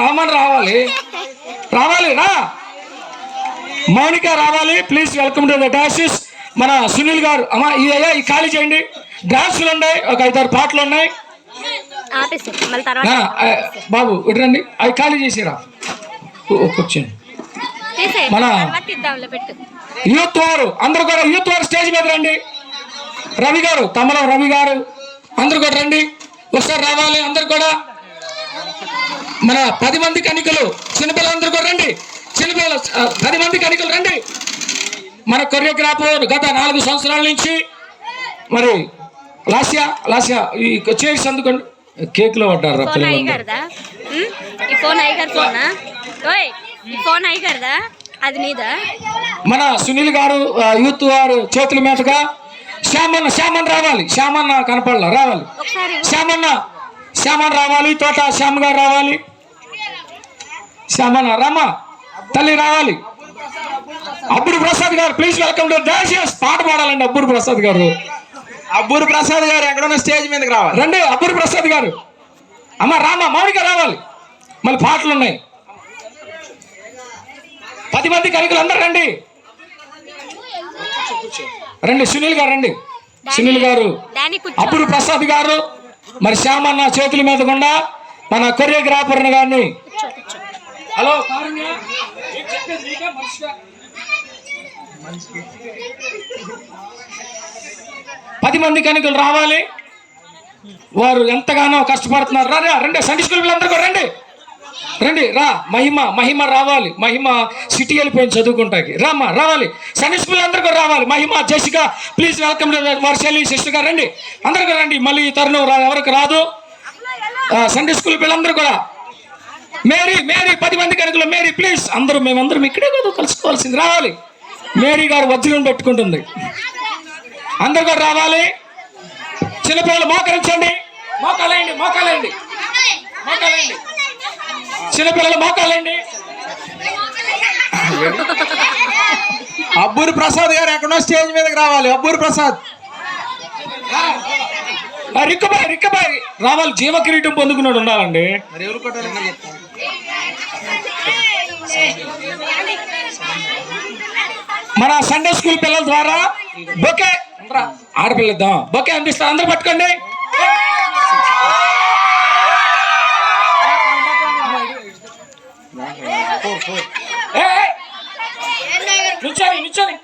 రామన్ రావాలి, రావాలి రా. మౌనిక రావాలి please. Welcome to the dashes. మన సునీల్ గారు అమ్మా ఈ ఖాళీ చేయండి. డాన్సులు ఉన్నాయి, ఒక 5-6 పాటలు ఉన్నాయి. బాబు ఇటు రండి, అవి ఖాళీ చేసిరా. కూర్చోండి. మన యూత్ వారు అందరూ కూడా యూత్ వారు స్టేజ్ మీద రండి. రవి గారు, తమలం రవి గారు అందరూ కూడా రండి. ఒకసారి రావాలి అందరు కూడా. మన 10 మంది కనికలు చిన్నపిల్లలందరూ కూడా రండి. చిన్నపిల్లలు 10 మంది కనికలు రండి. మన కొరియోగ్రాఫర్ గత 4 సంవత్సరాల నుంచి మరి లాస్యా ఈ చైర్స్ అందుకోండి. కేక్ లో పడ్డారు మన సునీల్ గారు యూత్ వారు చేతుల మీదుగా శ్యామన్ రావాలి. శ్యామన్న కనపడలా, రావాలి. శ్యామన్ రావాలి. తోట శ్యామ్ గారు రావాలి. శ్యామన్న రామా తల్లి రావాలి. అబ్బూరు ప్రసాద్ గారు ప్లీజ్ వెల్కమ్ టు డాషెస్. పాట పాడాలండి అబ్బూరు ప్రసాద్ గారు. అబ్బూరు ప్రసాద్ గారు ఎక్కడున్న స్టేజ్ మీదకి రావాలి. రండి అబ్బూరు ప్రసాద్ గారు. అమ్మ రామా మౌనిక రావాలి. మళ్ళీ పాటలు ఉన్నాయి. 10 మంది కనికలు అందరు రండి. రండి సునీల్ గారు రండి. సునీల్ గారు, అబ్బూరు ప్రసాద్ గారు, మరి శ్యామన్న చేతుల మీద గుండా మన కొరియోగ్రాఫర్ గారిని. హలో 10 మంది కనికలు రావాలి. వారు ఎంతగానో కష్టపడుతున్నారు. రండి సండే స్కూల్ పిల్లలందరూ కూడా రండి. రండి రా. మహిమ రావాలి. మహిమ సిటీ వెళ్ళిపోయింది చదువుకుంటాకి. రామ్మా రావాలి. సండే స్కూల్ అందరూ కూడా రావాలి. మహిమ జెసిక ప్లీజ్ వెల్కమ్ వారి చెల్లి సిస్టర్ గారు రండి. అందరూ కూడా రండి. మళ్ళీ ఈ తరుణం ఎవరికి రాదు. సండే స్కూల్ పిల్లలందరూ కూడా. మేరీ 10 మంది కనుకలు. Mary please. మేమందరం ఇక్కడే కాదు కలుసుకోవాల్సింది. రావాలి. మేరీ గారు వజ్రం పెట్టుకుంటుంది. అందరు కూడా రావాలి. చిన్నపిల్లలు మోకరించండి. మోకాలేండి. చిన్నపిల్లలు మోకాలేండి. అబ్బూరు ప్రసాద్ గారు ఎక్కడో స్టేజ్ మీదకి రావాలి. అబ్బూరు ప్రసాద్ రిక్కబాయ్ రావాలి. జీవ కిరీటం పొందుకున్నాడు ఉండాలండి. మన సండే స్కూల్ పిల్లల ద్వారా బొకే ఆడపిల్లద్దాం. బొకే అందిస్తారు. అందరూ పట్టుకోండి. నిల్చొని